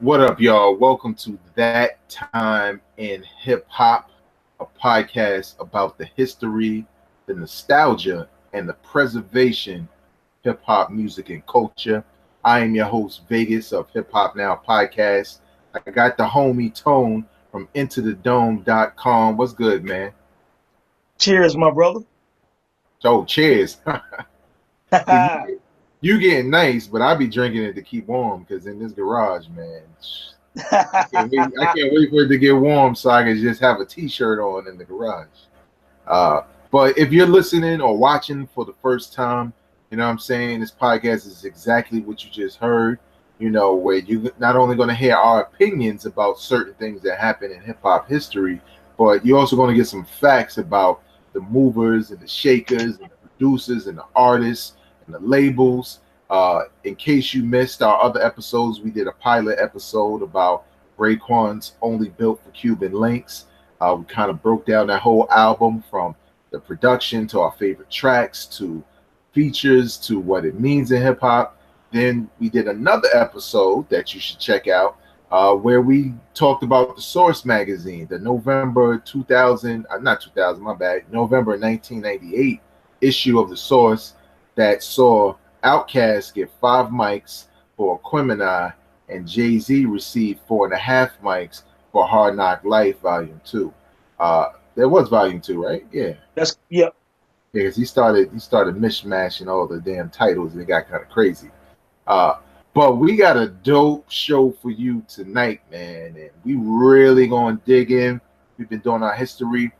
What up, y'all? Welcome to That Time in Hip Hop, a podcast about the history, the nostalgia, and the preservation of hip hop music and culture. I am your host, Vegas of Hip Hop Now Podcast. I got the homie Tone from IntoTheDome.com. What's good, man? Cheers, my brother. Oh, cheers. You getting nice, but I be drinking it to keep warm because in this garage, man, I can't wait for it to get warm so I can just have a t-shirt on in the garage. But if you're listening or watching for the first time, you know what I'm saying? This podcast is exactly what you just heard, where you're not only going to hear our opinions about certain things that happen in hip-hop history, but you're also going to get some facts about the movers and the shakers and the producers and the artists and the labels. In case you missed our other episodes, we did a pilot episode about Raekwon's Only Built for Cuban Links. We kind of broke down that whole album from the production to our favorite tracks to features to what it means in hip hop. Then we did another episode that you should check out where we talked about the Source magazine, the November 1998 issue of the Source that saw Outkast get 5 mics for Aquemini and Jay-Z received 4.5 mics for Hard Knock Life Volume 2. There was Volume 2, right? Yeah. Yep. Yeah, because he started mishmashing all the damn titles and it got kind of crazy. But we got a dope show for you tonight, man, and we really gonna dig in. We've been doing our history,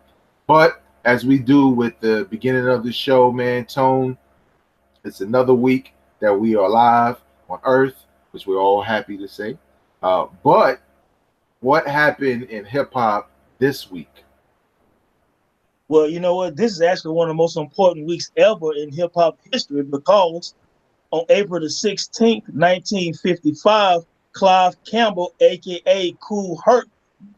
but as we do with the beginning of the show, man, Tone, it's another week that we are live on Earth, which we're all happy to say. But what happened in hip hop this week? Well, you know what? This is actually one of the most important weeks ever in hip hop history because on April the 16th, 1955, Clive Campbell, aka k.r.i.t,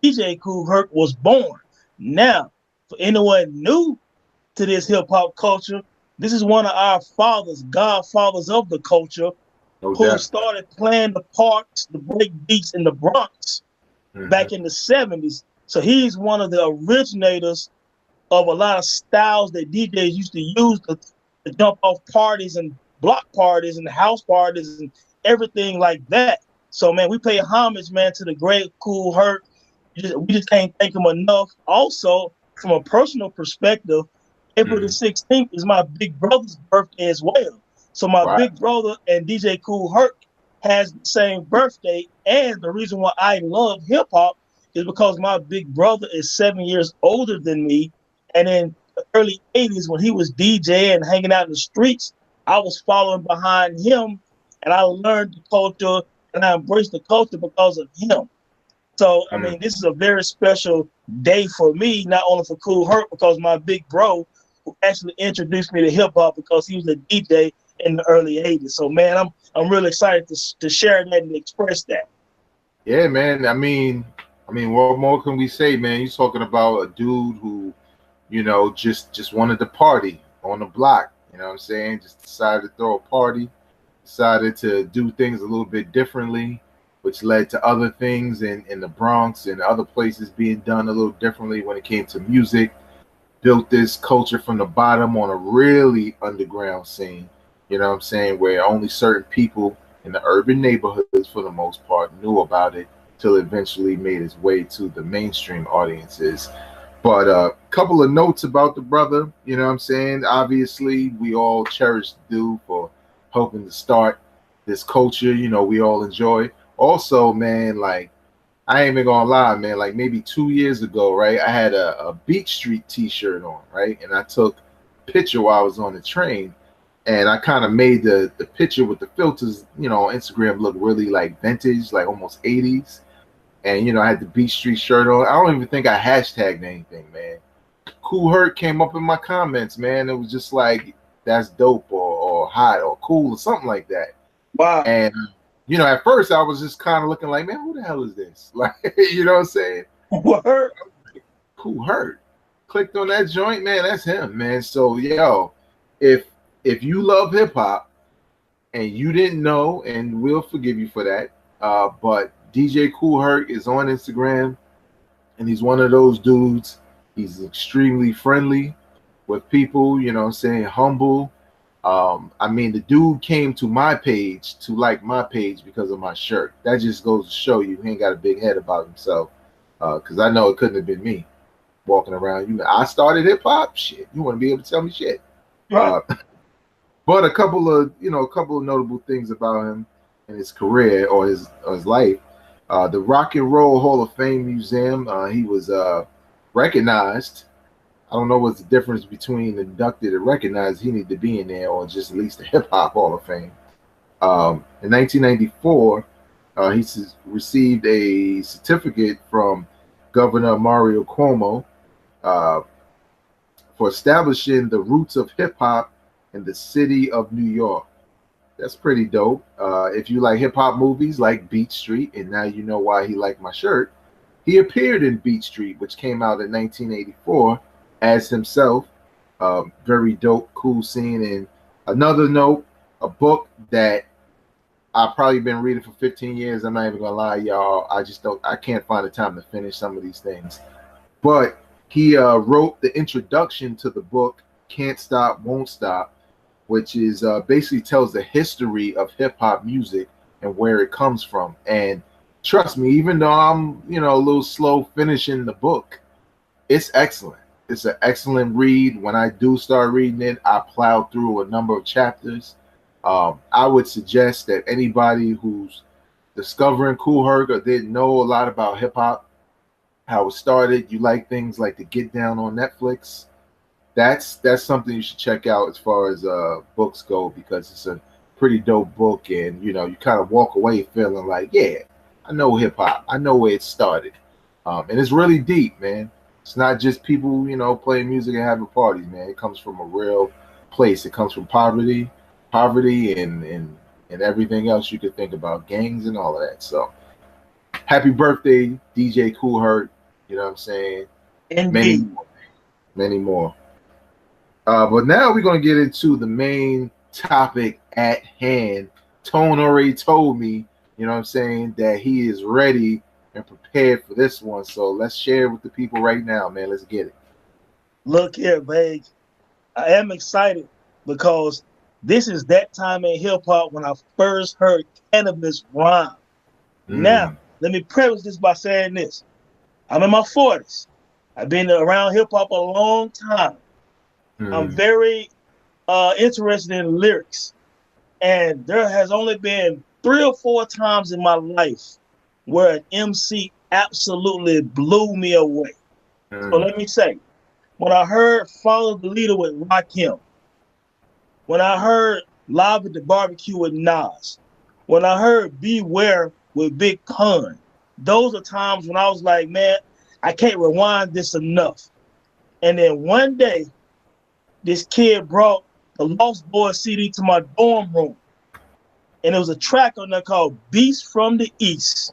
DJ k.r.i.t, was born. Now, for anyone new to this hip hop culture, this is one of our fathers, godfathers of the culture, who started playing the parts, the break beats in the Bronx back in the 70s. So he's one of the originators of a lot of styles that DJs used to use to jump off parties and block parties and house parties and everything like that. So, man, we pay homage, man, to the great k.r.i.t. We just can't thank him enough. Also, from a personal perspective, April the 16th is my big brother's birthday as well. So my big brother and DJ k.r.i.t has the same birthday. And the reason why I love hip hop is because my big brother is 7 years older than me. And in the early 80s, when he was DJing and hanging out in the streets, I was following behind him and I learned the culture and I embraced the culture because of him. So, I mean, this is a very special day for me, not only for k.r.i.t, because my big bro who actually introduced me to hip hop because he was a DJ in the early 80s. So, man, I'm really excited to share that and express that. Yeah, man. I mean, what more can we say, man? You're talking about a dude who, just wanted to party on the block. You know what I'm saying? Just decided to throw a party, decided to do things a little bit differently, which led to other things in the Bronx and other places being done a little differently when it came to music. Built this culture from the bottom on a really underground scene, you know what I'm saying, where only certain people in the urban neighborhoods, for the most part, knew about it till it eventually made its way to the mainstream audiences. But a couple of notes about the brother, you know what I'm saying? Obviously, we all cherish the dude for helping to start this culture, we all enjoy. Also, man, like, I ain't even gonna lie, man, like maybe 2 years ago, right, I had a Beach Street t-shirt on, right? And I took a picture while I was on the train, and I kind of made the picture with the filters, on Instagram look really like vintage, like almost 80s. And, I had the Beach Street shirt on. I don't even think I hashtagged anything, man. k.r.i.t came up in my comments, man. It was just like, that's dope or hot or cool or something like that. Wow. And, at first I was just kind of looking like, man, who the hell is this? Like, you know what I'm saying? Word. k.r.i.t. Clicked on that joint, man, that's him, man. So, yo, if you love hip hop and you didn't know, and we'll forgive you for that, but DJ Kool-Herc is on Instagram, and he's one of those dudes. He's extremely friendly with people, you know what I'm saying, humble. I mean, the dude came to my page to like my page because of my shirt. That just goes to show you he ain't got a big head about himself. Because I know it couldn't have been me walking around. You know, I started hip hop. Shit, you want to be able to tell me shit. Right. But a couple of notable things about him and his career or his life. The Rock and Roll Hall of Fame Museum. He was recognized. I don't know what's the difference between inducted and recognized. He needed to be in there, or just at least the Hip Hop Hall of Fame. In 1994, he received a certificate from Governor Mario Cuomo for establishing the roots of hip hop in the city of New York. That's pretty dope. If you like hip hop movies like Beat Street, and now you know why he liked my shirt, he appeared in Beat Street, which came out in 1984 as himself. Very dope, cool scene. And another note, a book that I've probably been reading for 15 years. I'm not even gonna lie, y'all. I can't find the time to finish some of these things. But he wrote the introduction to the book, Can't Stop, Won't Stop, which is basically tells the history of hip hop music and where it comes from. And trust me, even though I'm, a little slow finishing the book, it's excellent. It's an excellent read. When I do start reading it, I plow through a number of chapters. I would suggest that anybody who's discovering Kool-Herc or didn't know a lot about hip hop, how it started, you like things like the Get Down on Netflix, that's something you should check out as far as books go, because it's a pretty dope book, and you kind of walk away feeling like, yeah, I know hip hop, I know where it started, and it's really deep, man. It's not just people playing music and having parties, man. It comes from a real place. It comes from poverty and everything else you could think about, gangs and all of that. So happy birthday, DJ Kool-Herc. You know what I'm saying? Indeed. Many more. But now we're going to get into the main topic at hand. Tone already told me, you know what I'm saying, that he is ready and prepared for this one. So let's share it with the people right now, man. Let's get it. Look here, babe. I am excited because this is that time in hip hop when I first heard Canibus rhyme. Now, let me preface this by saying this. I'm in my 40s. I've been around hip hop a long time. I'm very interested in lyrics. And there has only been 3 or 4 times in my life where an MC absolutely blew me away. So let me say, when I heard Follow the Leader with Rakim, when I heard Live at the Barbecue with Nas, when I heard Beware with Big Pun, those are times when I was like, man, I can't rewind this enough. And then one day, this kid brought the Lost Boys CD to my dorm room. And there was a track on there called Beast from the East,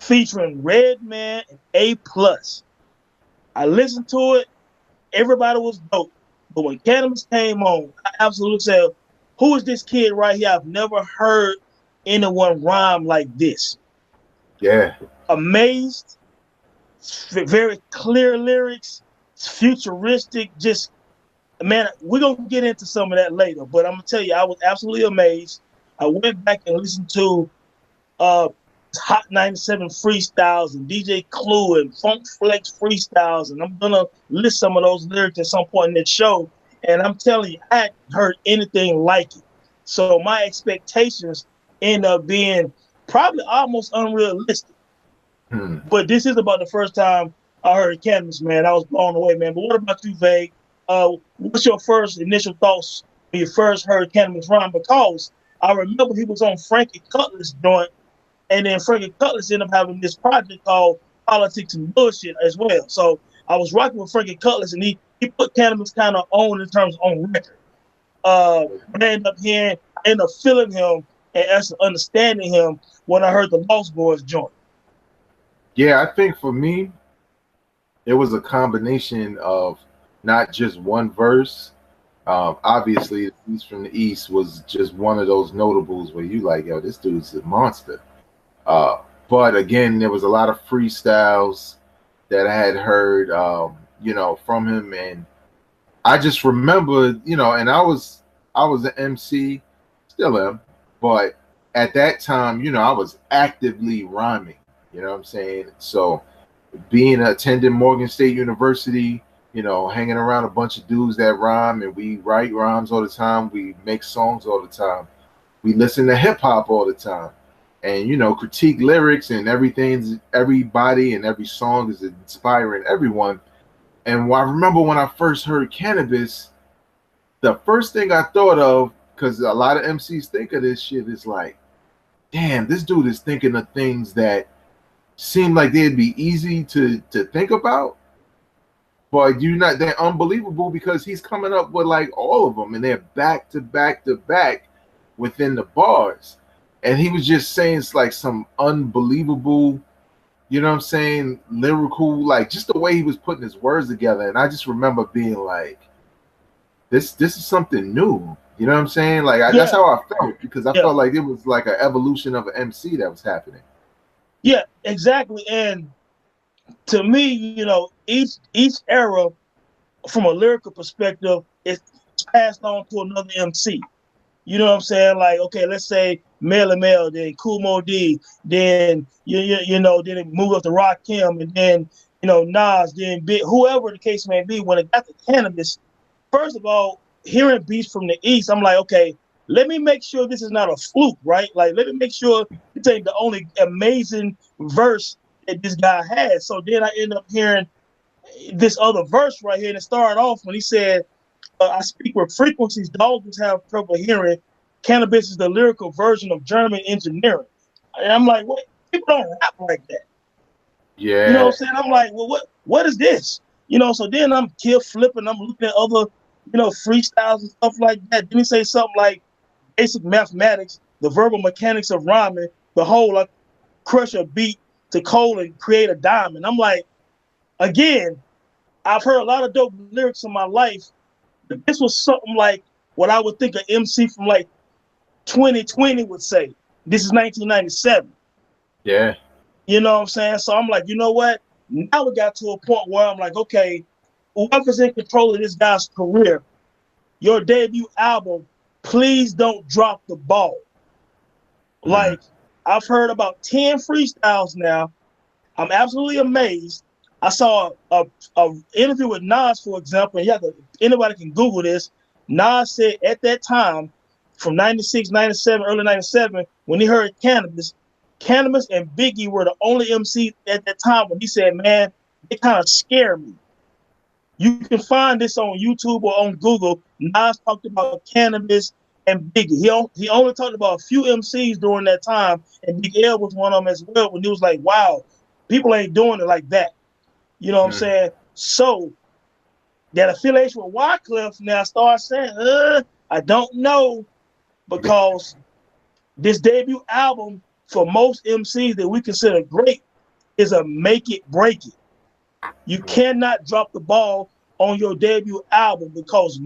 featuring Redman and A+. I listened to it. Everybody was dope. But when Canibus came on, I absolutely said, who is this kid right here? I've never heard anyone rhyme like this. Yeah. Amazed. Very clear lyrics. Futuristic. Just, man, we're going to get into some of that later. But I'm going to tell you, I was absolutely amazed. I went back and listened to Hot 97 freestyles and DJ Clue and Funk Flex freestyles, and I'm gonna list some of those lyrics at some point in that show. And I'm telling you, I hadn't heard anything like it. So my expectations end up being probably almost unrealistic. But this is about the first time I heard Canibus, man. I was blown away, man. But what about you, Vague? What's your first initial thoughts when you first heard Canibus rhyme? Because I remember he was on Frankie Cutler's joint. And then Frankie Cutlass ended up having this project called Politics and Bullshit as well. So I was rocking with Frankie Cutlass, and he put Canibus kind of on in terms of on record. I ended up feeling him and actually understanding him when I heard the Lost Boys joint. Yeah, I think for me, it was a combination of not just one verse. Obviously, Beast from the East was just one of those notables where you like, yo, this dude's a monster. But again, there was a lot of freestyles that I had heard, from him, and I just remember, and I was an MC, still am, but at that time, I was actively rhyming. You know what I'm saying? So being attending Morgan State University, hanging around a bunch of dudes that rhyme, and we write rhymes all the time. We make songs all the time. We listen to hip hop all the time, and critique lyrics and everything's everybody and every song is inspiring everyone. And I remember when I first heard Canibus, the first thing I thought of, because a lot of MCs think of this shit, is like, damn, this dude is thinking of things that seem like they'd be easy to think about, but they're unbelievable because he's coming up with like all of them, and they're back to back to back within the bars. And he was just saying it's like some unbelievable, you know what I'm saying, lyrical, like just the way he was putting his words together. And I just remember being like, this is something new. You know what I'm saying? Like that's how I felt, because I felt like it was like an evolution of an MC that was happening. Yeah, exactly. And to me, each era from a lyrical perspective is passed on to another MC. You know what I'm saying? Like, okay, let's say Mel and Mel, then Kool Moe Dee, then then it moved up to Rakim, and then Nas, then Big, whoever the case may be. When it got to Canibus, first of all, hearing beats from the East, I'm like, okay, let me make sure this is not a fluke, right? Like, let me make sure this ain't the only amazing verse that this guy has. So then I end up hearing this other verse right here, and it started off when he said, I speak with frequencies dogs have trouble hearing. Canibus is the lyrical version of German engineering. And I'm like, what? People don't rap like that. Yeah. You know what I'm saying? I'm like, well, what is this? So then I'm flipping, I'm looking at other, freestyles and stuff like that. Then he say something like basic mathematics, the verbal mechanics of rhyming, the whole like crush a beat to cold and create a diamond. I'm like, again, I've heard a lot of dope lyrics in my life. This was something like what I would think an MC from like 2020 would say. This is 1997. Yeah. You know what I'm saying? So I'm like, you know what? Now we got to a point where I'm like, okay, whoever's in control of this guy's career, your debut album, please don't drop the ball. Like, I've heard about 10 freestyles now. I'm absolutely amazed. I saw a interview with Nas, for example, and anybody can Google this. Nas said at that time, from 96, 97, early 97, when he heard Canibus and Biggie were the only MCs at that time when he said, man, they kind of scare me. You can find this on YouTube or on Google. Nas talked about Canibus and Biggie. He only talked about a few MCs during that time, and Big L was one of them as well, when he was like, wow, people ain't doing it like that. You know what I'm saying? So that affiliation with Wyclef now starts saying, I don't know, because this debut album for most MCs that we consider great is a make it, break it. You cannot drop the ball on your debut album, because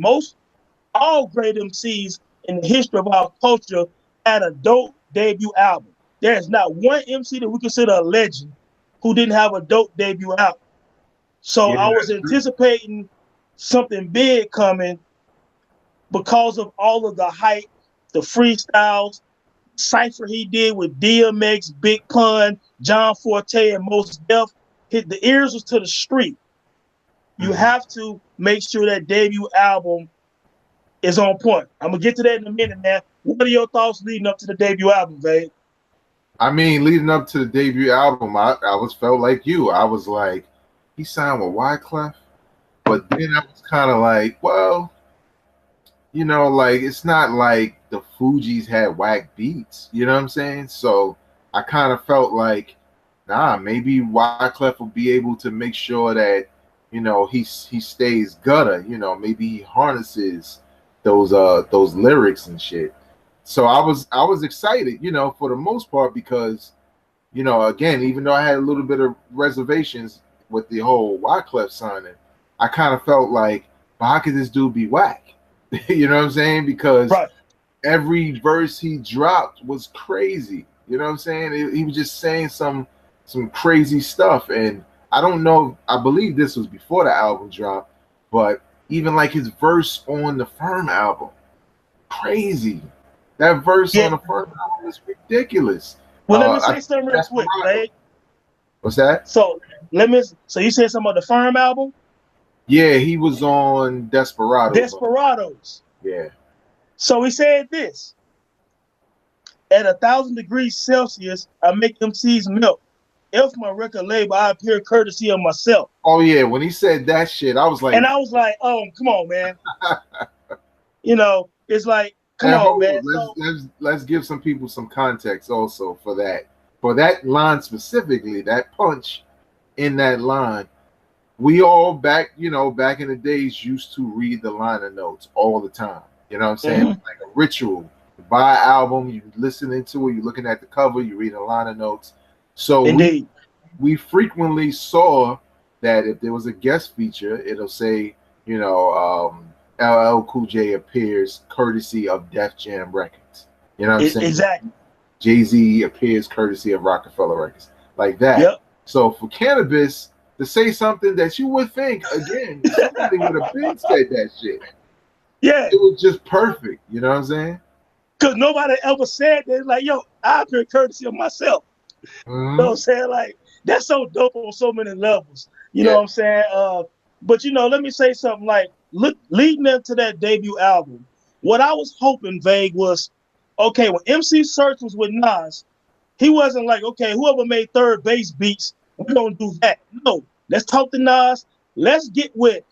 all great MCs in the history of our culture had a dope debut album. There is not one MC that we consider a legend who didn't have a dope debut album. So I was anticipating something big coming because of all of the hype, the freestyles, cypher he did with DMX, Big Pun, John Forte, and Mos Def. The ears was to the street. You have to make sure that debut album is on point. I'm gonna get to that in a minute, man. What are your thoughts leading up to the debut album, Vade? I mean, leading up to the debut album, I felt like you. I was like, he signed with Wyclef, but then I was kind of like, well, like it's not like the Fugees had whack beats, you know what I'm saying? So I kind of felt like, nah, maybe Wyclef will be able to make sure that he stays gutter. Maybe he harnesses those lyrics and shit. So I was excited, for the most part, because again, even though I had a little bit of reservations with the whole Wyclef signing, I kind of felt like, well, how could this dude be whack? You know what I'm saying? Because every verse he dropped was crazy. You know what I'm saying? He was just saying some crazy stuff, and I don't know. I believe this was before the album dropped, but even like his verse on the Firm album, crazy. That verse Yeah. on the Firm album is ridiculous. Well, let me say I something real quick, Desperado. right? What's that? So so you said something about the Firm album? Yeah, he was on Desperados. Desperados. Yeah. So he said this: at 1,000 degrees Celsius, I make MCs melt. If my record label, I appear courtesy of myself. Oh yeah, when he said that shit, I was like, And I was like, oh, come on, man. It's like, come and on, hold man. on, So let's give some people some context also for that. For that line specifically, that punch in that line, we all back in the days used to read the liner notes all the time. You know what I'm saying? Like a ritual. You buy an album, you listening to it, you're looking at the cover, you read the liner notes. So indeed, we frequently saw that if there was a guest feature, it'll say, LL Cool J appears courtesy of Def Jam Records. You know what I'm saying? exactly. Jay-Z appears courtesy of Rockefeller Records. Like that. Yep. So for Canibus to say something that you would think, again, somebody would have been said that shit. Yeah. It was just perfect. You know what I'm saying? Because nobody ever said that. Like, yo, I appear courtesy of myself. Mm-hmm. You know what I'm saying? Like, that's so dope on so many levels. You Yeah. know what I'm saying? But let me say something. Like, look, leading into that debut album, what I was hoping, Vague, was okay. When MC Search was with Nas, he wasn't like, okay, whoever made third bass beats, we're gonna do that. No, let's talk to Nas. Let's get with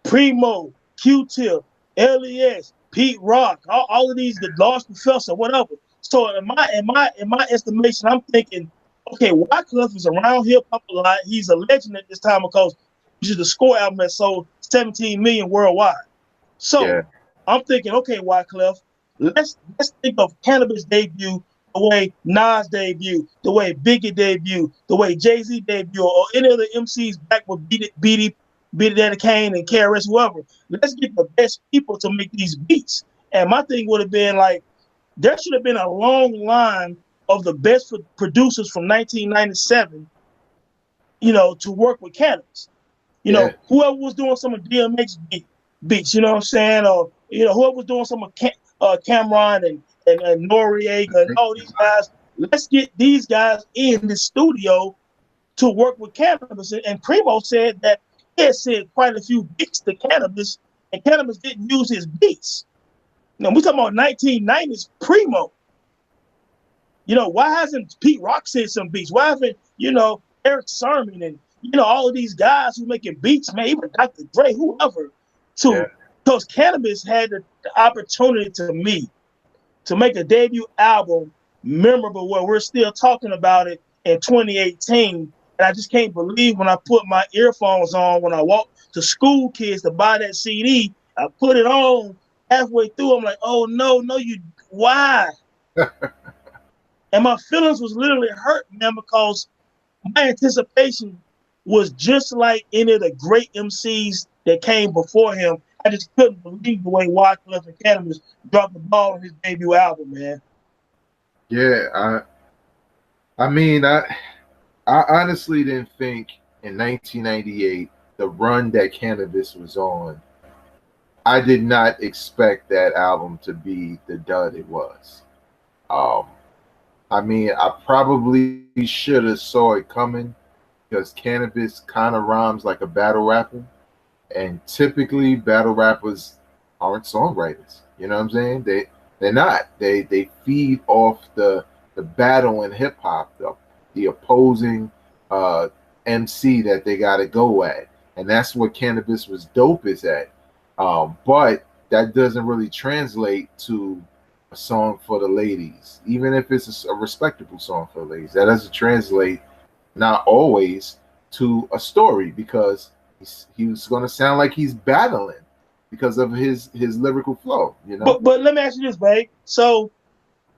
Primo, Q-Tip, LES, Pete Rock, all of these, the Lost Professor, whatever. So in my estimation, I'm thinking, okay, Wyclef is around hip hop a lot. He's a legend at this time because this is the Score album that sold 17 million worldwide. So Yeah. I'm thinking, okay, Wyclef, let's think of Canibus debut the way Nas debut, the way Biggie debut, the way Jay-Z debut, or any of the MCs back with Beat It Daddy Kane and k.r.i.t, whoever. Let's get the best people to make these beats. And my thing would have been like, there should have been a long line of the best producers from 1997, to work with Canibus. Whoever was doing some of DMX beats, you know what I'm saying? Or, whoever was doing some of Cameron and Noriega and all these guys, let's get these guys in the studio to work with Canibus. And Primo said that he had sent quite a few beats to Canibus, and Canibus didn't use his beats. Now, we're talking about 1990s Primo. Why hasn't Pete Rock sent some beats? Why haven't, Eric Sermon and, all of these guys who making beats, man, even Dr. Dre, whoever, because Canibus had the opportunity to make a debut album memorable where we're still talking about it in 2018. And I just can't believe when I put my earphones on, when I walk to school kids to buy that CD, I put it on halfway through. I'm like, oh, no, why? And my feelings was literally hurt, man, because my anticipation was just like any of the great MCs that came before him. I just couldn't believe the way Wyclef and Canibus dropped the ball on his debut album, man. Yeah, I honestly didn't think in 1998, the run that Canibus was on, I did not expect that album to be the dud it was. I probably should have saw it coming because Canibus kind of rhymes like a battle rapper, and typically battle rappers aren't songwriters. You know what I'm saying? They're not. They feed off the battle in hip hop, the opposing MC that they got to go at, and that's what Canibus was dope is at. But that doesn't really translate to a song for the ladies, even if it's a respectable song for the ladies. That doesn't translate, not always, to a story because he's going to sound like he's battling because of his lyrical flow. But let me ask you this, babe. So,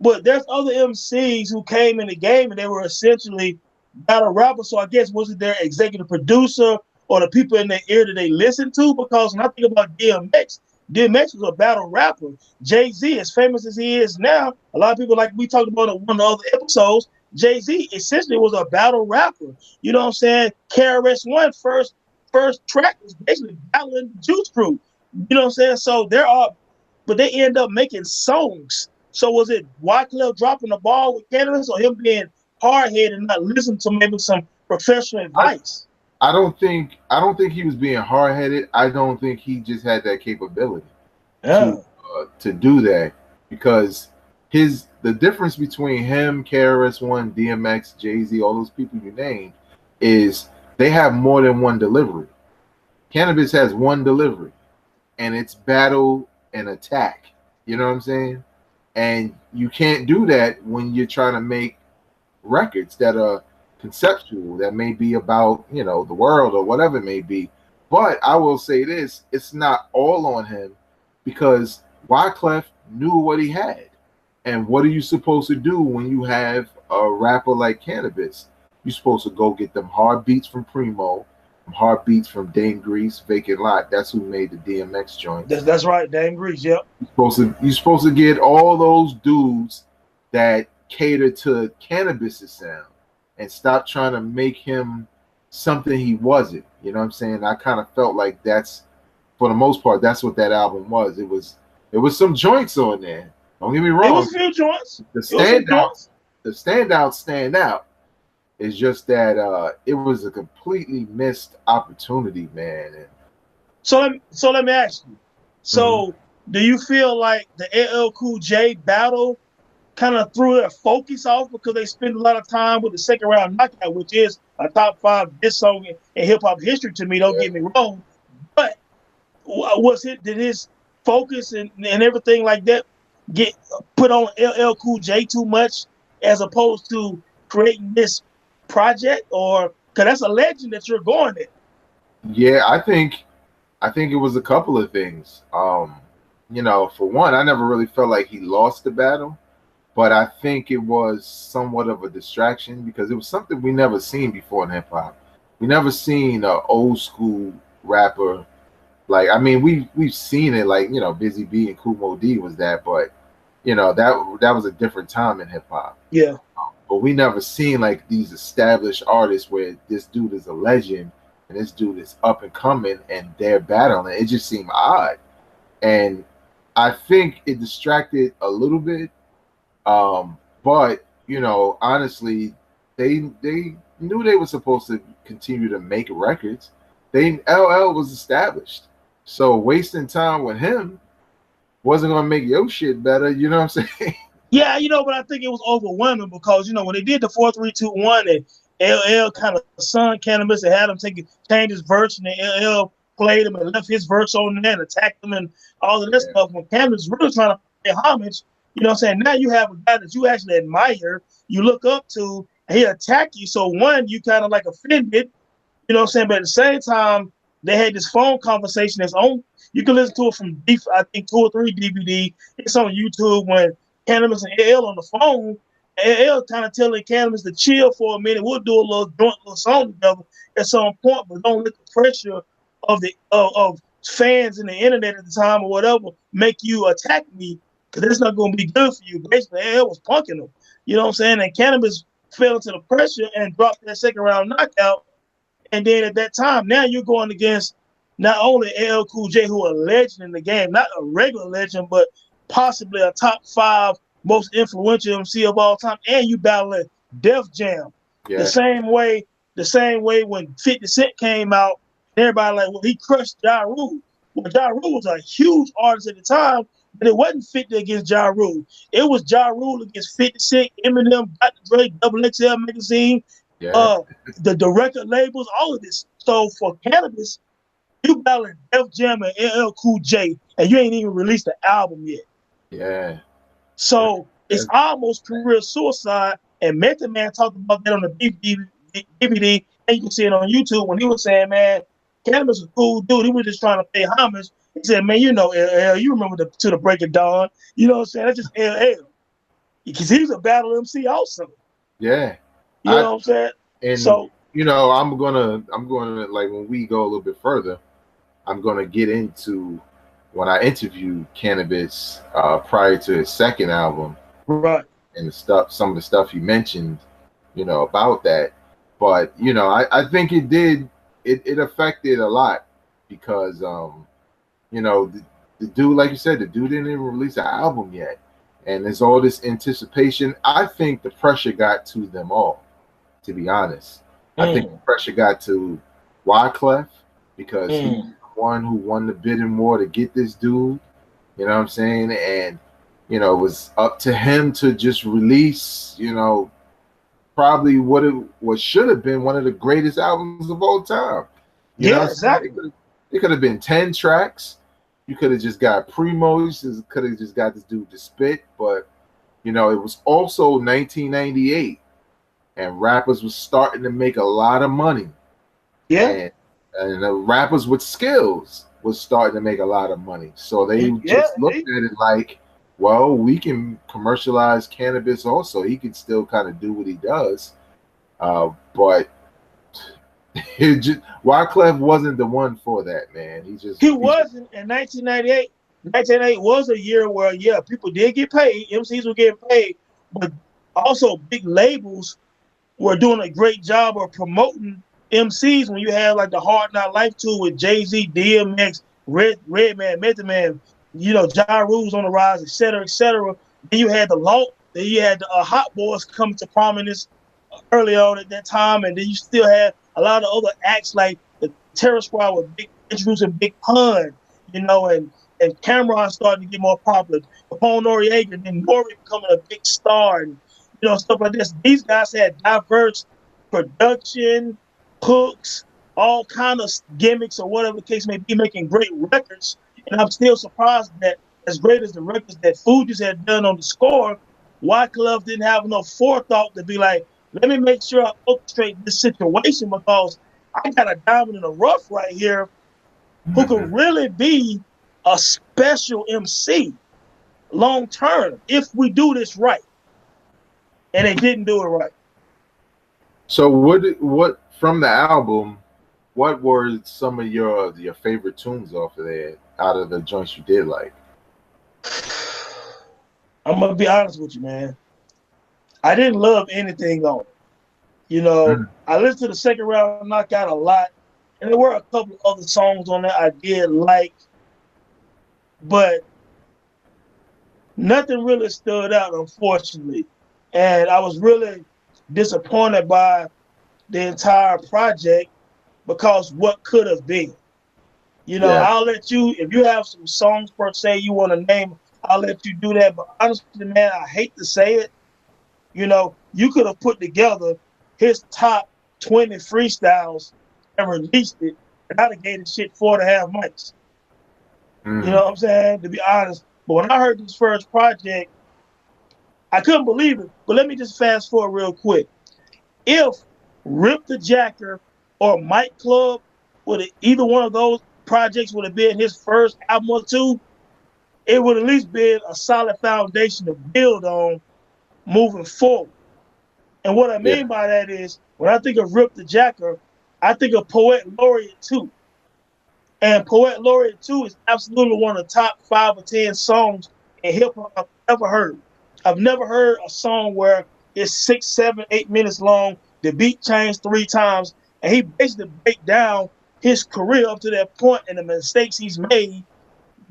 but there's other MCs who came in the game and they were essentially battle rappers. So I guess was it their executive producer or the people in their ear that they listened to? Because when I think about DMX, DMX was a battle rapper. Jay-Z, as famous as he is now, a lot of people, like we talked about in one of the other episodes, Jay-Z essentially was a battle rapper. You know what I'm saying? KRS-One first track was basically battling the Juice Crew. You know what I'm saying? So there are, but they end up making songs. So was it Wyclef dropping the ball with Canibus, or him being hard-headed and not listening to maybe some professional advice? I don't think he was being hard headed. I don't think he just had that capability Yeah. to do that, because the difference between him, KRS-One, DMX, Jay-Z, all those people you named, is they have more than one delivery. Cannabis has one delivery, and it's battle and attack. You know what I'm saying? And you can't do that when you're trying to make records that are conceptual, that may be about, the world or whatever it may be. But I will say this, it's not all on him, because Wyclef knew what he had. And what are you supposed to do when you have a rapper like Canibus? You're supposed to go get them hard beats from Primo, them hard beats from Dame Grease, Vacant Lot. That's who made the DMX joints. That's right, Dame Grease. Yep. You're supposed to get all those dudes that cater to Cannabis's sound, and stop trying to make him something he wasn't. You know what I'm saying? I kind of felt like that's, for the most part, that's what that album was. It was some joints on there. Don't get me wrong. It was a few joints. The standouts stand out. It's just that it was a completely missed opportunity, man. And so let me ask you. So do you feel like the LL Cool J battle kind of threw their focus off because they spent a lot of time with the second round knockout, which is a top 5 diss song in hip hop history to me? Don't get me wrong, but did his focus and everything like that get put on LL Cool J too much, as opposed to creating this project? Or because that's a legend that you're going at. Yeah, I think it was a couple of things. For one, I never really felt like he lost the battle, but I think it was somewhat of a distraction, because it was something we never seen before in hip hop. We never seen an old school rapper. Like, I mean, we've seen it, like, Busy B and Kool Moe Dee was that, but that was a different time in hip hop. Yeah. But we never seen like these established artists where this dude is a legend and this dude is up and coming and they're battling. It just seemed odd, and I think it distracted a little bit. But honestly, they knew they were supposed to continue to make records. LL was established, so wasting time with him wasn't gonna make your shit better. You know what I'm saying? Yeah, but I think it was overwhelming because when they did the 4-3-2-1 and LL kind of sung Canibus and had him change his verse, and then LL played him and left his verse on there and attacked him and all of this stuff. When Canibus really trying to pay homage, now you have a guy that you actually admire, you look up to, and he attack you. So one, you kind of like offended, but at the same time, they had this phone conversation that's on. You can listen to it from, I think, 2 or 3 DVD. It's on YouTube when Canibus and LL on the phone. LL kind of telling Canibus to chill for a minute. We'll do a little song together at some point, but don't let the pressure of the of fans in the internet at the time or whatever make you attack me, because it's not going to be good for you. Basically, LL was punking him. You know what I'm saying? And Canibus fell into the pressure and dropped that second round knockout. And then at that time, now you're going against not only LL Cool J, who are a legend in the game, not a regular legend, but possibly a top 5 most influential MC of all time, and you battling Def Jam. Yeah. The same way when 50 Cent came out, everybody like, well, he crushed Ja Rule. Well, Ja Rule was a huge artist at the time, but it wasn't 50 against Ja Rule. It was Ja Rule against 50 Cent, Eminem, Dr. Dre, Double XL Magazine, the record labels, all of this. So for Canibus, you battling Def Jam and LL Cool J, and you ain't even released the album yet. Yeah. So it's almost career suicide. And Method Man talked about that on the DVD, and you can see it on YouTube when he was saying, man, Canibus was a cool dude. He was just trying to pay homage. He said, man, LL, you remember To the Break of Dawn. You know what I'm saying? That's just LL. Because he was a battle MC also. Yeah. You know what I'm saying? And so I'm gonna like, when we go a little bit further, I'm gonna get into when I interviewed Canibus prior to his second album, right, and the stuff, some of the stuff he mentioned, about that. But I think it did. It affected a lot because the dude, like you said, the dude didn't even release an album yet, and there's all this anticipation. I think the pressure got to them all. To be honest, I think the pressure got to Wyclef because he's the one who won the bidding war to get this dude. You know what I'm saying? And it was up to him to just release, probably what should have been one of the greatest albums of all time. Yeah, exactly. It could have been 10 tracks. You could have just got Primos, could have just got this dude to spit, but it was also 1998, and rappers was starting to make a lot of money. Yeah. And the rappers with skills was starting to make a lot of money. So they just looked at it like, well, we can commercialize Canibus also. He can still kind of do what he does. But Wyclef wasn't the one for that, man. He wasn't in 1998. 1998 was a year where, people did get paid. MCs were getting paid. But also big labels were doing a great job of promoting MCs when you had like the Hard Knock Life tour with Jay-Z, DMX, Redman, Method Man, Ja Rule's on the rise, etc., etc. Then you had the Hot Boys coming to prominence early on at that time, and then you still had a lot of other acts like the Terror Squad with introducing Big Pun, and Cameron starting to get more popular. Capone Noriega, and then Nori becoming a big star, and stuff like this. These guys had diverse production, hooks, all kind of gimmicks or whatever the case may be, making great records. And I'm still surprised that as great as the records that Fugees had done on the score, Wyclef didn't have enough forethought to be like, let me make sure I orchestrate this situation because I got a diamond in the rough right here who could really be a special MC long term if we do this right. And they didn't do it right. So what from the album, what were some of your favorite tunes off of there out of the joints you did like? I'm gonna be honest with you, man. I didn't love anything on it. I listened to the second round knockout a lot, and there were a couple other songs on there I did like, but nothing really stood out, unfortunately. And I was really disappointed by the entire project because what could have been. I'll let you, if you have some songs per se you want to name, I'll let you do that. But honestly, man, I hate to say it. You could have put together his top 20 freestyles and released it, and I'd have gave this shit 4.5 months. You know what I'm saying? To be honest. But when I heard this first project, I couldn't believe it. But let me just fast forward real quick. If Rip the Jacker or Mike Club either one of those projects would have been his first album or two, it would at least been a solid foundation to build on moving forward. And what I mean by that is, when I think of Rip the Jacker, I think of Poet Laureate 2. And Poet Laureate 2 is absolutely one of the top 5 or 10 songs in hip-hop I've ever heard. I've never heard a song where it's 6, 7, 8 minutes long, the beat changed 3 times, and he basically break down his career up to that point and the mistakes he's made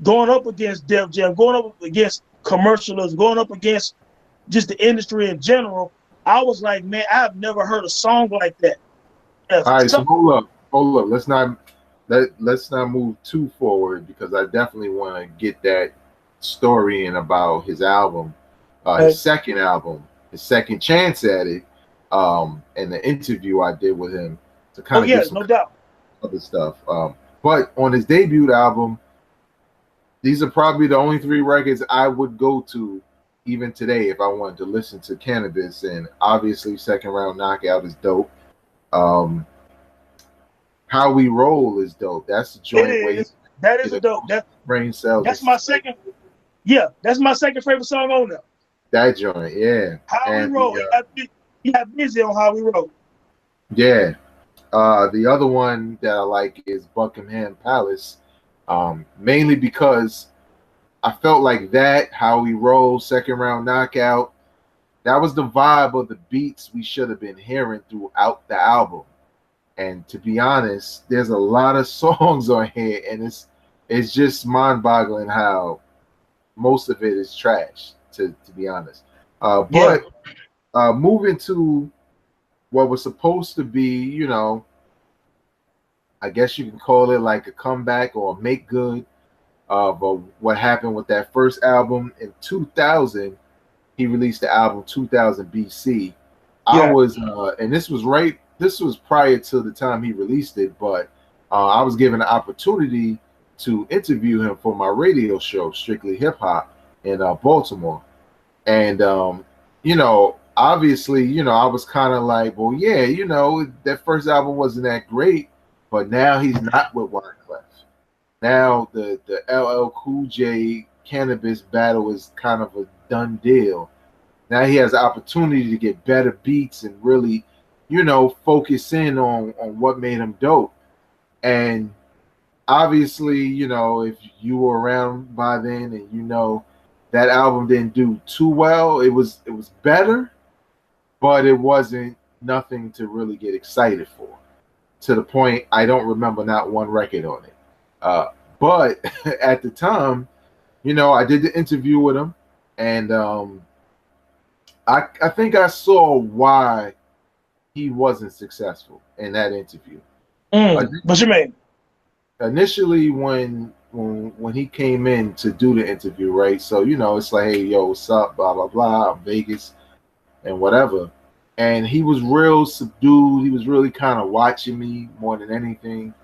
going up against Def Jam, going up against commercialism, going up against just the industry in general. I was like, man, I've never heard a song like that. All right, so hold up. Let's not move too forward because I definitely want to get that story in about his album, his second album, his second chance at it, and the interview I did with him to kind of get some other stuff. But on his debut album, these are probably the only 3 records I would go to even today if I wanted to listen to Canibus. And obviously, Second Round Knockout is dope. How We Roll is dope. That's the joint where that is a dope. Brain cells. That's my second. Yeah, that's my second favorite song on there. That joint, yeah. How We Roll. He got busy on How We Roll. Yeah. The other one that I like is Buckingham Palace. Mainly because I felt like that, how he rolled, second round knockout, that was the vibe of the beats we should have been hearing throughout the album. And to be honest, there's a lot of songs on here, and it's just mind-boggling how most of it is trash. To be honest, Yeah, but moving to what was supposed to be, I guess you can call it like a comeback or a make good of what happened with that first album in 2000. He released the album 2000 BC. I yeah, was, and this was right. This was prior to the time he released it, but I was given the opportunity to interview him for my radio show, Strictly Hip Hop, in Baltimore. And obviously, I was kind of like, well, yeah, that first album wasn't that great, but now he's not with Wyclef. Now the LL Cool J Canibus battle is kind of a done deal. Now he has the opportunity to get better beats and really, focus in on what made him dope. And obviously, if you were around by then and that album didn't do too well, it was better, but it wasn't nothing to really get excited for. To the point I don't remember not one record on it. But at the time, I did the interview with him, and I think I saw why he wasn't successful in that interview. What you mean? Initially, when he came in to do the interview, right? So it's like, hey, yo, what's up? Blah blah blah. I'm Vegas and whatever. And he was real subdued. He was really kind of watching me more than anything.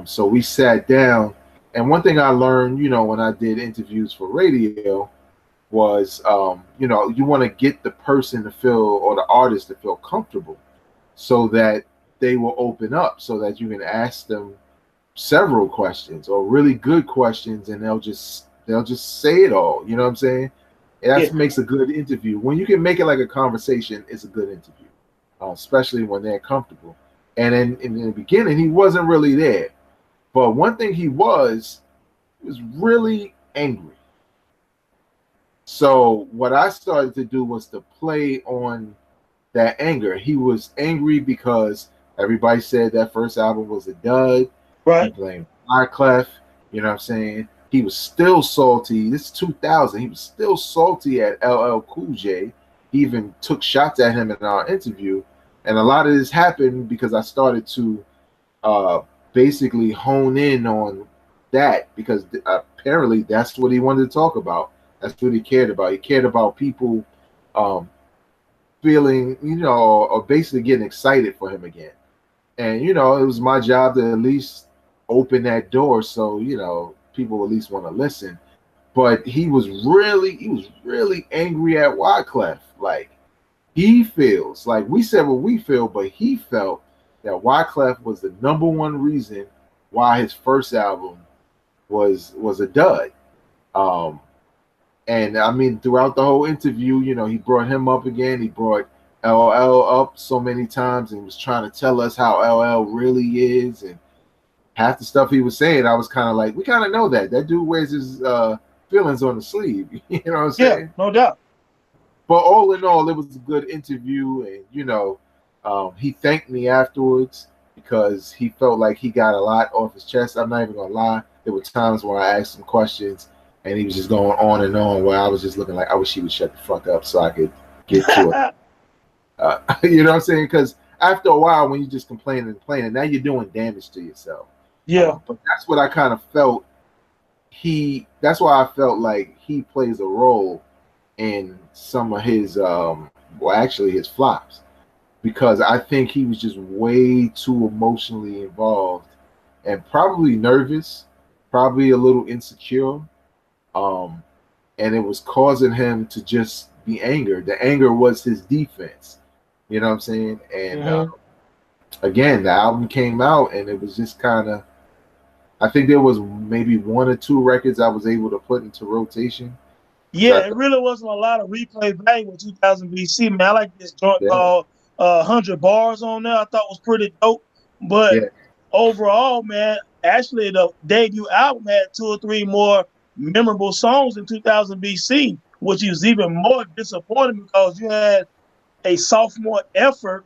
So we sat down, and one thing I learned, when I did interviews for radio, was you want to get the person to feel, or the artist to feel comfortable, so that they will open up, so that you can ask them several questions or really good questions, and they'll just say it all. You know what I'm saying? And Yeah, that makes a good interview. When you can make it like a conversation, it's a good interview, especially when they're comfortable. And in the beginning, he wasn't really there. But one thing he was really angry. So what I started to do was to play on that anger. He was angry because everybody said that first album was a dud. He right. blamed Wyclef. You know what I'm saying? He was still salty. This is 2000. He was still salty at LL Cool J. He even took shots at him in our interview. And a lot of this happened because I started to basically hone in on that, because apparently that's what he wanted to talk about. That's what he cared about. He cared about people um, feeling, or basically getting excited for him again. And it was my job to at least open that door, so people at least want to listen. But he was really angry at Wyclef. Like, he feels like, we said what we feel, but he felt that Wyclef was the number one reason why his first album was a dud. And I mean, throughout the whole interview, he brought him up again. He brought LL up so many times and was trying to tell us how LL really is. And half the stuff he was saying, I was kind of like, we kind of know that. That dude wears his feelings on the sleeve. You know what I'm Yeah, saying? no doubt. But all in all, it was a good interview. And, he thanked me afterwards because he felt like he got a lot off his chest. I'm not even going to lie. There were times where I asked him questions and he was just going on and on, where I was just looking like, I wish he would shut the fuck up so I could get to it. You know what I'm saying? Because after a while, when you just complain and complaining, now you're doing damage to yourself. Yeah, But that's what I kind of felt. That's why I felt like he plays a role in some of his, actually his flops, because I think he was just way too emotionally involved and probably nervous, probably a little insecure. And it was causing him to just be angered. The anger was his defense. You know what I'm saying? And again, the album came out and it was just kind of, I think there was maybe one or two records I was able to put into rotation. So yeah. It really wasn't a lot of replay value with 2000 BC, man. I like this joint yeah, called 100 Bars on there. I thought was pretty dope. But yeah, overall, man, actually the debut album had 2 or 3 more memorable songs in 2000 BC, which is even more disappointing because you had a sophomore effort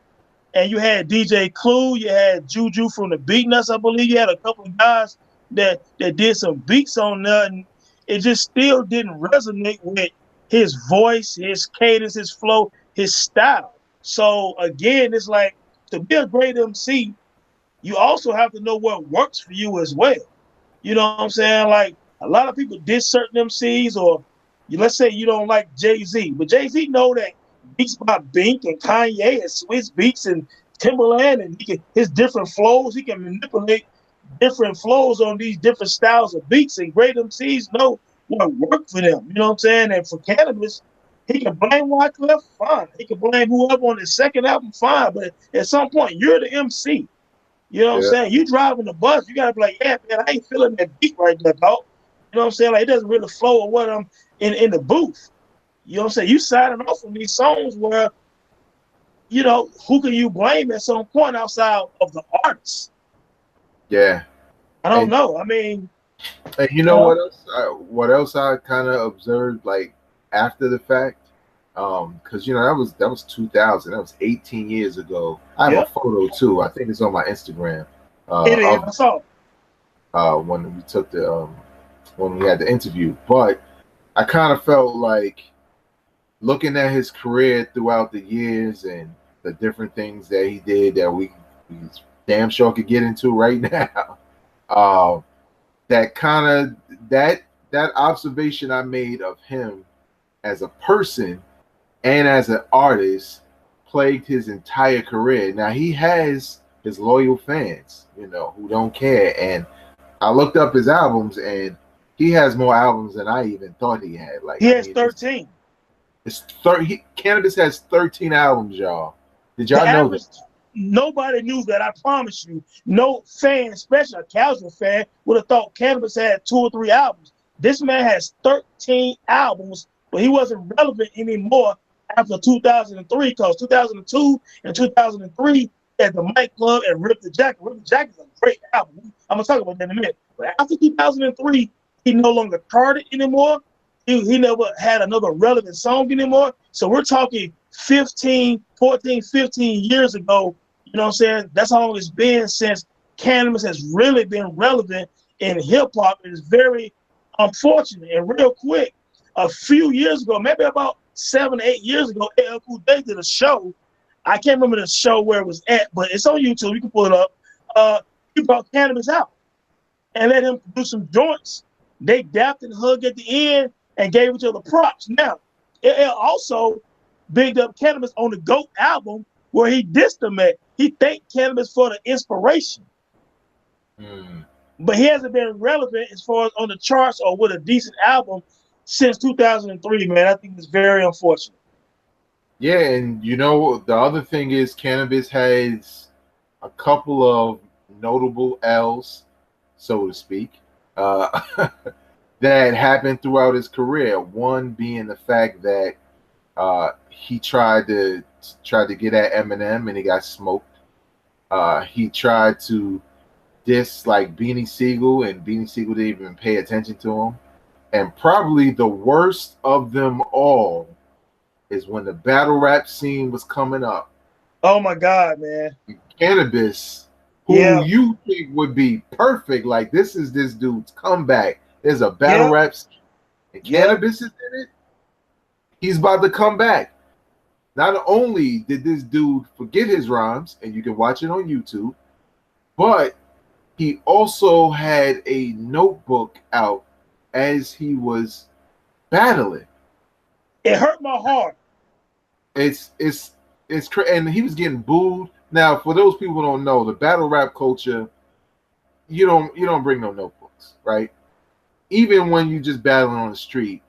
and you had DJ Clue, you had Juju from the Beatnuts, I believe. You had a couple of guys that did some beats on there, and it just still didn't resonate with his voice, his cadence, his flow, his style. So again, it's like to be a great MC, you also have to know what works for you as well. You know what I'm saying? Like a lot of people diss certain MCs, or let's say you don't like Jay-Z, but Jay-Z know that beats by Bink and Kanye and Swiss Beats and Timberland, and his different flows, he can manipulate different flows on these different styles of beats, and great MCs know what work for them. You know what I'm saying? And for Canibus, he can blame Wyclef, fine. He can blame whoever on his second album, fine. But at some point, you're the MC. You know what I'm saying? You driving the bus, you gotta be like, yeah, man, I ain't feeling that beat right there, dog. You know what I'm saying? Like it doesn't really flow with what I'm in the booth. You know what I'm saying? You signing off on these songs where, you know, who can you blame at some point outside of the artists? Yeah. I don't know. I mean, and you know what else? What else I kind of observed like after the fact? Because you know that was 2000. That was 18 years ago. I have a photo too. I think it's on my Instagram. I saw. When we took the when we had the interview, but I kind of felt like looking at his career throughout the years and the different things that he did that we damn sure could get into right now. That kind of that observation I made of him as a person and as an artist plagued his entire career. Now he has his loyal fans, you know, who don't care. And I looked up his albums, and he has more albums than I even thought he had. Like he has 13. It's 30. Canibus has 13 albums, y'all. Did y'all know that? Nobody knew that. I promise you. No fan, especially a casual fan, would have thought Canibus had 2 or 3 albums. This man has 13 albums, but he wasn't relevant anymore after 2003, because 2002 and 2003 at the Mic Club and Rip the Jacket. Rip the Jacket is a great album. I'm gonna talk about that in a minute. But after 2003, he no longer charted anymore. He never had another relevant song anymore. So we're talking 15 years ago. You know what I'm saying? That's how long it's been since Canibus has really been relevant in hip hop. It is very unfortunate. And real quick, a few years ago, maybe about 7 or 8 years ago, LL Cool J did a show. I can't remember the show where it was at, but it's on YouTube. You can pull it up. He brought Canibus out and let him produce some joints. They dapped and hugged at the end and gave each other props. Now, LL also bigged up Canibus on the GOAT album where he dissed him at. He thanked Canibus for the inspiration. But he hasn't been relevant as far as on the charts or with a decent album since 2003, man. I think it's very unfortunate. Yeah, and you know, the other thing is Canibus has a couple of notable L's, so to speak, that happened throughout his career. One being the fact that he tried to get at Eminem and he got smoked. He tried to diss like Beanie Siegel, and Beanie Siegel didn't even pay attention to him. And probably the worst of them all is when the battle rap scene was coming up. Oh my God, man. Canibus, who you think would be perfect, like this is this dude's comeback. There's a battle rap scene, and Canibus is in it. He's about to come back. Not only did this dude forget his rhymes, and you can watch it on YouTube, but he also had a notebook out as he was battling. It hurt my heart. It's and he was getting booed. Now, for those people who don't know, the battle rap culture, you don't bring no notebooks, right? Even when you just battling on the street,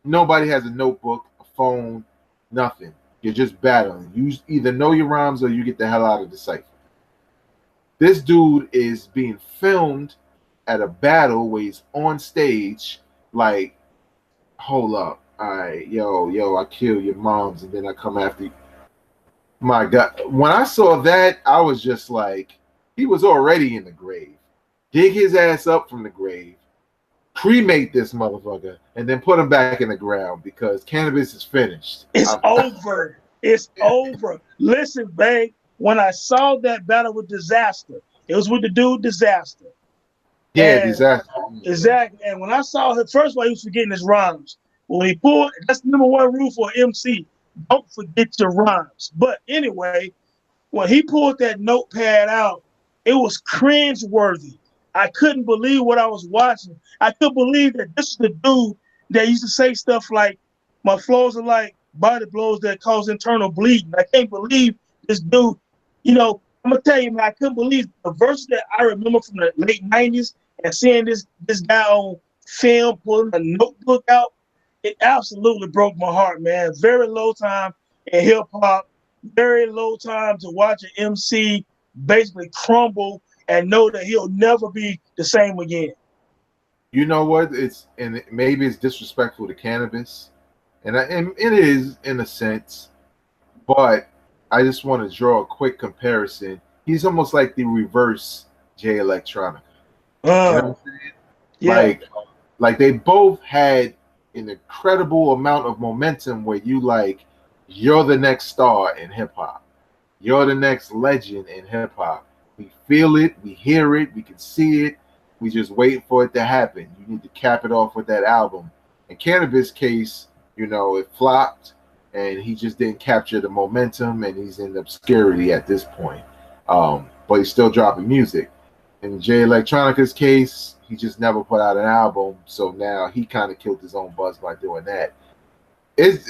nobody has a notebook, a phone, nothing. You're just battling. You either know your rhymes or you get the hell out of the cipher. This dude is being filmed at a battle where he's on stage, like, hold up. All right, yo, I kill your moms and then I come after you. My God. When I saw that, I was just like, he was already in the grave. dig his ass up from the grave, cremate this motherfucker, and then put him back in the ground because Canibus is finished. It's over. It's over. Listen, babe, when I saw that battle with Disaster, it was with the dude Disaster. Yeah, And Disaster. exactly. And when I saw him, first of all, he was forgetting his rhymes. When he pulled, that's the number one rule for MC. Don't forget your rhymes. But anyway, when he pulled that notepad out, it was cringe-worthy. I couldn't believe what I was watching. I couldn't believe that this is the dude that used to say stuff like, my flows are like body blows that cause internal bleeding. I can't believe this dude, I'm gonna tell you, man, I couldn't believe the verses that I remember from the late 90s and seeing this guy on film pulling a notebook out. It absolutely broke my heart, man. Very low time in hip hop, very low time to watch an MC basically crumble and know that he'll never be the same again. You know what? Maybe it's disrespectful to Canibus, and it is in a sense, but I just want to draw a quick comparison. He's almost like the reverse Jay Electronica. You know what I'm saying? Yeah. Like they both had an incredible amount of momentum where you're the next star in hip hop. You're the next legend in hip hop. We feel it, we hear it, we can see it. We just wait for it to happen. You need to cap it off with that album. In Canibus' case, it flopped, and he just didn't capture the momentum, and he's in obscurity at this point. But he's still dropping music. In Jay Electronica's case, he just never put out an album, so now he kind of killed his own buzz by doing that. It's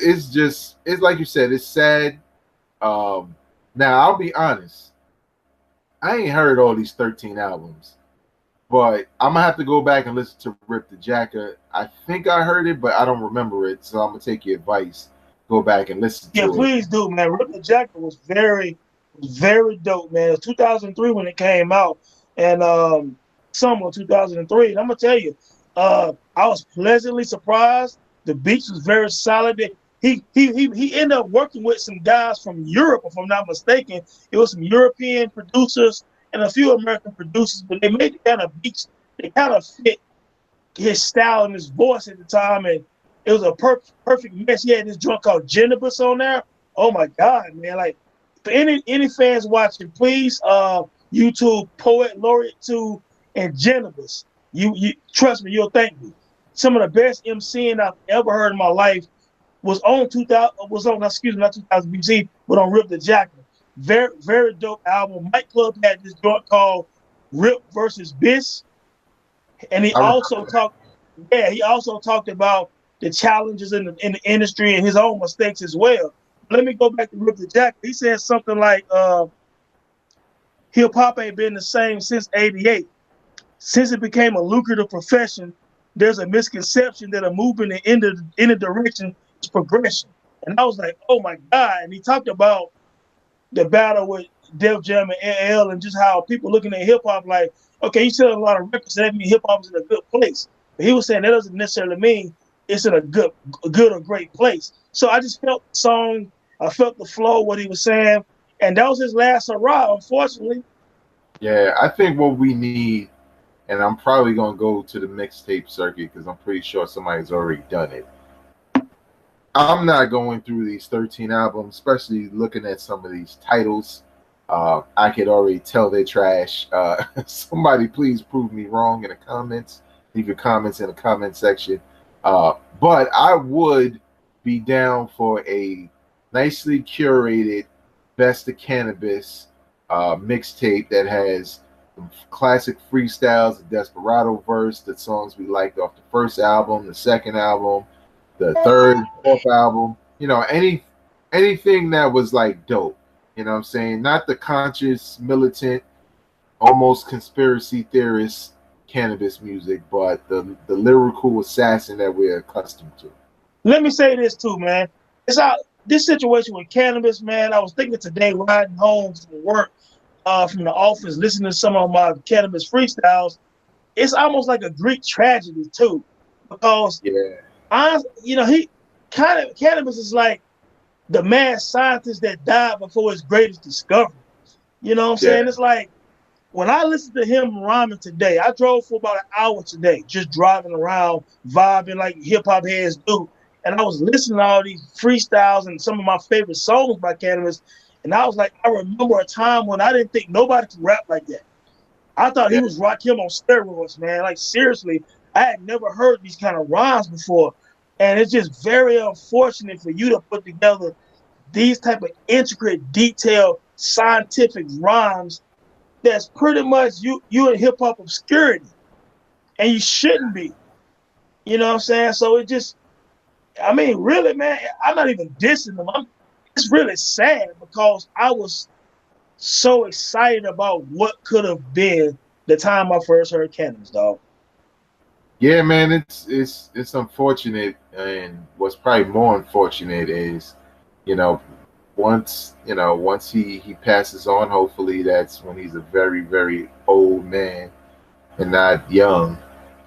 like you said, it's sad. Now I'll be honest, I ain't heard all these 13 albums, but I'm gonna have to go back and listen to Rip the Jacker. I think I heard it, but I don't remember it, so I'm gonna take your advice. Go back and listen to it. Yeah, please do, man. Rip the Jacker was very dope, man. It was 2003 when it came out, and summer of 2003. And I'm gonna tell you, I was pleasantly surprised. The beats was very solid. He ended up working with some guys from Europe, if I'm not mistaken. It was some European producers and a few American producers, but they made the kind of beats that kind of fit his style and his voice at the time, and it was a perfect mix. He had this joint called Canibus on there. Oh my God, man! Like for any fans watching, please YouTube Poet Laureate 2 and Canibus. You trust me, you'll thank me. Some of the best MCing I've ever heard in my life was on 2000. Not 2000 BC, but on Rip the Jacker. Very dope album. Mike Club had this joint called Rip versus Biss, and he also talked about the challenges in the industry and his own mistakes as well. Let me go back to Rip the Jacker. He said something like, hip hop ain't been the same since '88. Since it became a lucrative profession, there's a misconception that a movement in any direction is progression. And I was like, oh my God. And he talked about the battle with Def Jam and LL and just how people looking at hip hop like, okay, you selling a lot of records, so that means hip hop is in a good place. But he was saying that doesn't necessarily mean it's in a good or great place. So I just felt the song, I felt the flow, what he was saying, and that was his last hurrah, unfortunately. Yeah, I think what we need, and I'm probably going to go to the mixtape circuit because I'm pretty sure somebody's already done it. I'm not going through these 13 albums, especially looking at some of these titles. I could already tell they're trash. Somebody please prove me wrong in the comments. Leave your comments in the comment section. But I would be down for a nicely curated Best of Canibus mixtape that has classic freestyles, the Desperado verse, the songs we liked off the first album, the second album, the third, fourth album. Anything that was like dope. You know what I'm saying? Not the conscious, militant, almost conspiracy theorist Canibus music, but the lyrical assassin that we're accustomed to. Let me say this too, man. This situation with Canibus, man. I was thinking today, riding home from work, from the office, listening to some of my Canibus freestyles. It's almost like a Greek tragedy too, because Canibus is like the mad scientist that died before his greatest discovery. You know what I'm saying? It's like when I listen to him rhyming today, I drove for about an hour today, just driving around, vibing like hip hop heads do. And I was listening to all these freestyles and some of my favorite songs by Canibus. And I was like, I remember a time when I didn't think nobody could rap like that. I thought he Yeah. was Rakim on steroids, man. Like, seriously, I had never heard these kind of rhymes before. And it's just very unfortunate for you to put together these type of intricate, detailed, scientific rhymes that's pretty much you in hip hop obscurity, and you shouldn't be. You know what I'm saying? So it just, I mean, really, man, I'm not even dissing them. It's really sad because I was so excited about what could have been the time I first heard Canibus, dog. Yeah, man, it's unfortunate, and what's probably more unfortunate is, you know, once he passes on, hopefully that's when he's a very very old man and not young.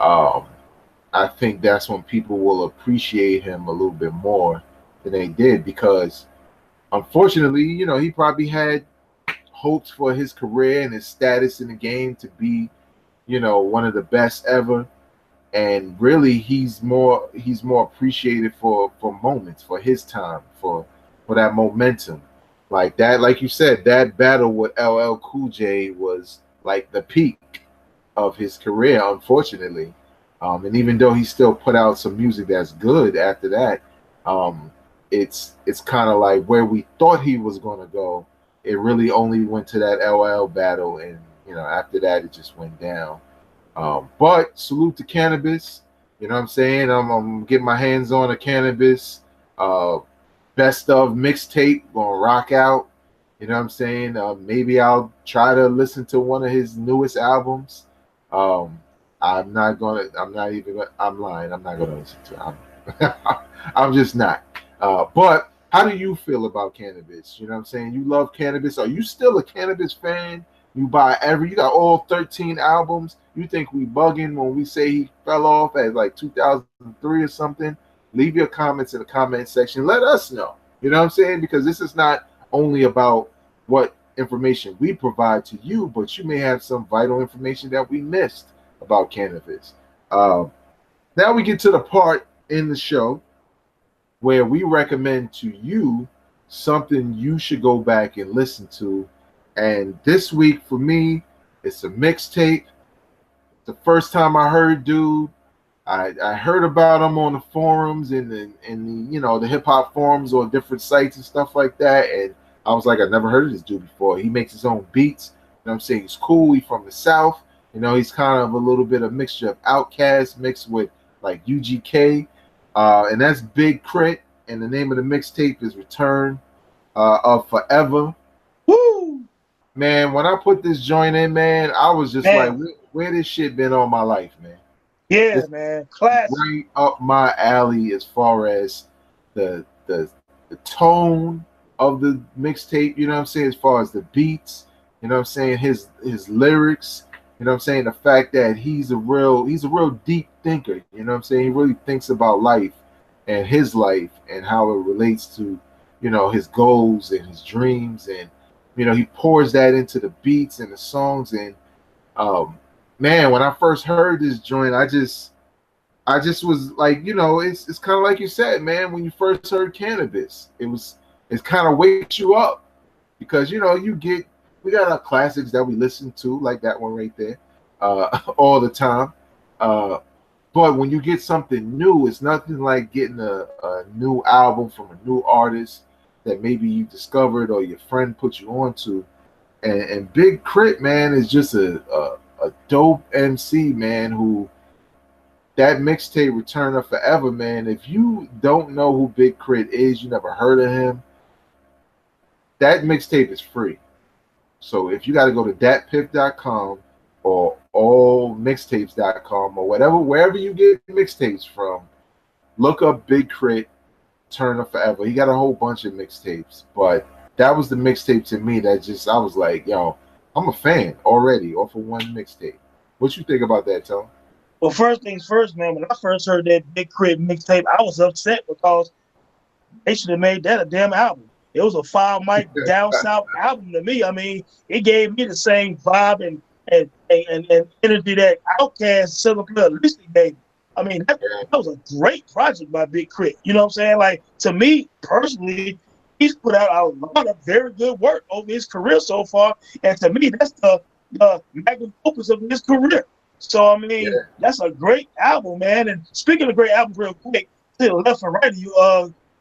Um, I think that's when people will appreciate him a little bit more than they did because, unfortunately, he probably had hopes for his career and his status in the game to be, one of the best ever. And really, he's more appreciated for moments, for his time, for that momentum, like that. Like you said, that battle with LL Cool J was like the peak of his career, unfortunately. And even though he still put out some music that's good after that, um, it's kind of like where we thought he was going to go. It really only went to that LL battle, and after that it just went down. But salute to Canibus. You know what I'm saying? I'm getting my hands on a Canibus uh, best of mixtape. Gonna rock out. You know what I'm saying? Maybe I'll try to listen to one of his newest albums. Um, I'm not gonna. I'm not even. I'm lying. I'm not gonna listen to it. I'm just not. But how do you feel about Canibus? You know what I'm saying? You love Canibus. Are you still a Canibus fan? You you got all 13 albums. You think we bugging when we say he fell off at like 2003 or something? Leave your comments in the comment section. Let us know. You know what I'm saying? Because this is not only about what information we provide to you, but you may have some vital information that we missed about Canibus. Now we get to the part in the show where we recommend to you something you should go back and listen to. And this week for me, it's a mixtape. The first time I heard dude, I heard about him on the forums and the hip hop forums or different sites and stuff like that. And I was like, I never heard of this dude before. He makes his own beats. You know what I'm saying? He's cool. He's from the South. He's kind of a little bit of mixture of Outkast mixed with like UGK. And that's Big K.r.i.t. And the name of the mixtape is Return of Forever. Woo! Man, when I put this joint in, man, I was just Man. like, where this shit been all my life, man? Yeah, This man. Classic. right up my alley as far as the tone of the mixtape, you know what I'm saying, as far as the beats, you know what I'm saying, his lyrics, you know what I'm saying, the fact that he's a real deep thinker, you know what I'm saying? He really thinks about life and his life and how it relates to, his goals and his dreams, and he pours that into the beats and the songs. And man, when I first heard this joint, I just was like, it's kind of like you said, man, when you first heard Canibus, it kind of wakes you up because we got our classics that we listen to, like that one right there, all the time. But when you get something new, it's nothing like getting a new album from a new artist that maybe you discovered or your friend put you onto. And Big K.r.i.t, man, is just a dope MC, man, who that mixtape Return of Forever, man. If you don't know who Big K.r.i.t is, you never heard of him, that mixtape is free. So if you got to go to datpiff.com or allmixtapes.com or wherever you get mixtapes from, look up Big K.r.i.t, Turn of Forever. He got a whole bunch of mixtapes, but that was the mixtape to me that just, I was like, yo, I'm a fan already off of one mixtape. What you think about that, Tom? Well, first things first, man, when I first heard that Big K.r.i.t mixtape, I was upset because they should have made that a damn album. It was a 5 mic down south album to me. I mean, it gave me the same vibe and and energy that Outkast 7 Player Listing gave. I mean, that was a great project by Big K.r.i.t. You know what I'm saying? Like, to me personally, he's put out a lot of very good work over his career so far, and to me, that's the magnum opus of his career. So I mean, that's a great album, man. And speaking of great albums, real quick, to the left and right of you,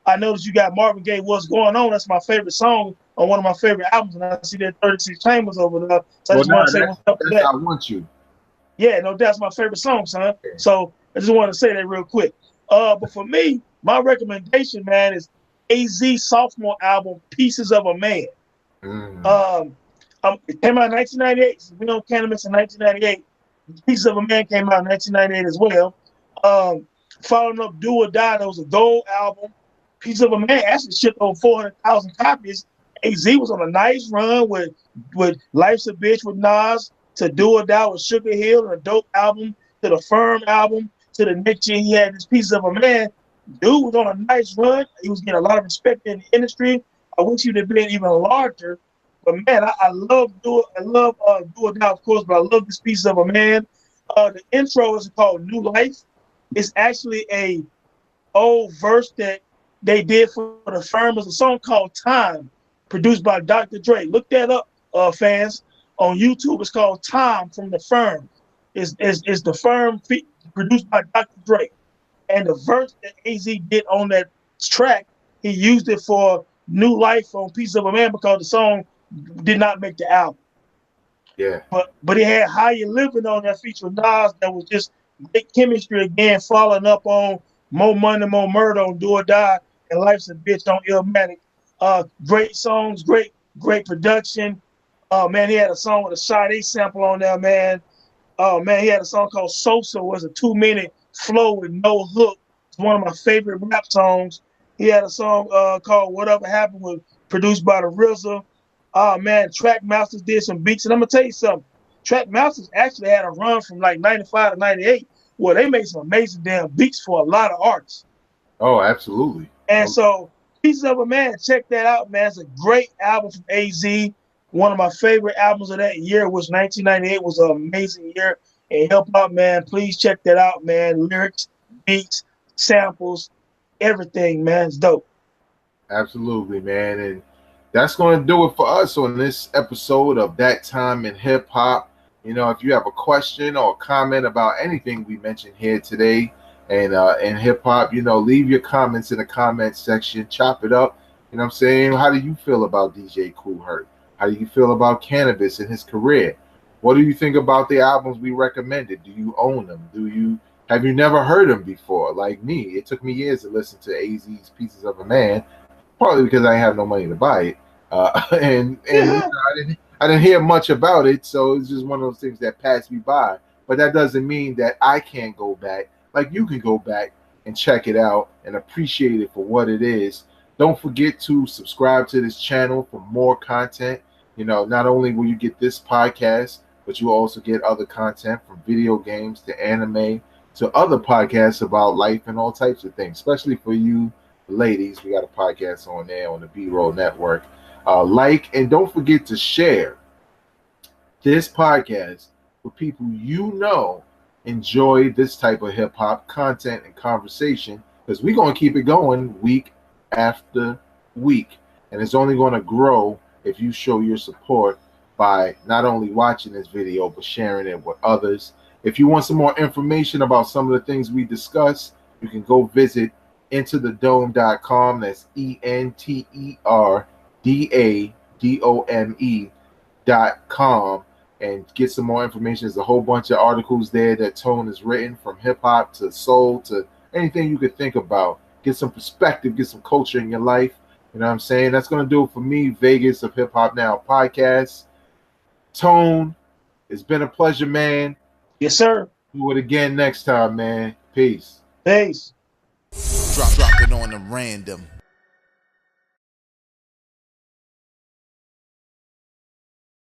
I noticed you got Marvin Gaye, What's Going On. That's my favorite song on one of my favorite albums, and I see that 36 Chambers over there. So I just want to say what's up to that. I Want You. Yeah, no, that's my favorite song, son. So I just want to say that real quick. But for me, my recommendation, man, is AZ sophomore album, Pieces of a Man. It came out in 1998. So we know Canibus in 1998. Pieces of a Man came out in 1998 as well. Following up Do or Die, that was a gold album. Pieces of a Man actually shipped over 400,000 copies. AZ was on a nice run with Life's a Bitch with Nas, to Do or Die with Sugar Hill, and a dope album, to the Firm album, to the next year he had this Pieces of a Man. Dude was on a nice run. He was getting a lot of respect in the industry. I wish he'd have been even larger. But man, I love Do or Die, of course, but I love this Pieces of a Man. The intro is called New Life. It's actually a old verse that they did for the Firm. It's a song called Time, produced by Dr. Dre. Look that up, fans. On YouTube, it's called Time from the Firm. It's the Firm produced by Dr. Dre. And the verse that AZ did on that track, he used it for New Life on Piece of a Man because the song did not make the album. Yeah. But he had How You Living on that feature with Nas that was just great chemistry again, following up on More Money, More Murder on Do or Die and Life's a Bitch on Illmatic. Great songs, great production. Man, he had a song with a Sade sample on there, man. Man, he had a song called Sosa, was a 2-minute flow with no hook. It's one of my favorite rap songs. He had a song called Whatever Happened, was produced by the RZA. Man, Track Masters did some beats. And I'm going to tell you something. Track Masters actually had a run from like 95 to 98 where they made some amazing damn beats for a lot of artists. Oh, absolutely. And so, Pieces of a Man, check that out, man. It's a great album from AZ. One of my favorite albums of that year was 1998. Was an amazing year in hip hop, man. Please check that out, man. Lyrics, beats, samples, everything, man. It's dope. Absolutely, man. And that's going to do it for us on this episode of That Time in Hip Hop. You know, if you have a question or a comment about anything we mentioned here today and in hip hop, you know, leave your comments in the comment section. Chop it up. You know what I'm saying? How do you feel about DJ K.r.i.t? How do you feel about Canibus and his career? What do you think about the albums we recommended? Do you own them? Have you never heard them before? Like me, it took me years to listen to AZ's Pieces of a Man, partly because I have no money to buy it, and I didn't hear much about it, so it's just one of those things that passed me by. But that doesn't mean that I can't go back. Like you can go back and check it out and appreciate it for what it is. Don't forget to subscribe to this channel for more content. You know, not only will you get this podcast, but you will also get other content from video games to anime to other podcasts about life and all types of things, especially for you ladies. We got a podcast on there on the B-Roll Network. Like, and don't forget to share this podcast with people you know enjoy this type of hip-hop content and conversation, because we're going to keep it going week after week, and it's only going to grow if you show your support by not only watching this video but sharing it with others. If you want some more information about some of the things we discuss, you can go visit intothedome.com. That's ENTERDADOME.com, and get some more information. There's a whole bunch of articles there that Tone has written, from hip-hop to soul to anything you could think about. Get some perspective, get some culture in your life. You know what I'm saying? That's going to do it for me, Vegas of Hip Hop Now podcast. Tone, it's been a pleasure, man. Yes, sir. Do it again next time, man. Peace. Peace. Drop it on the random.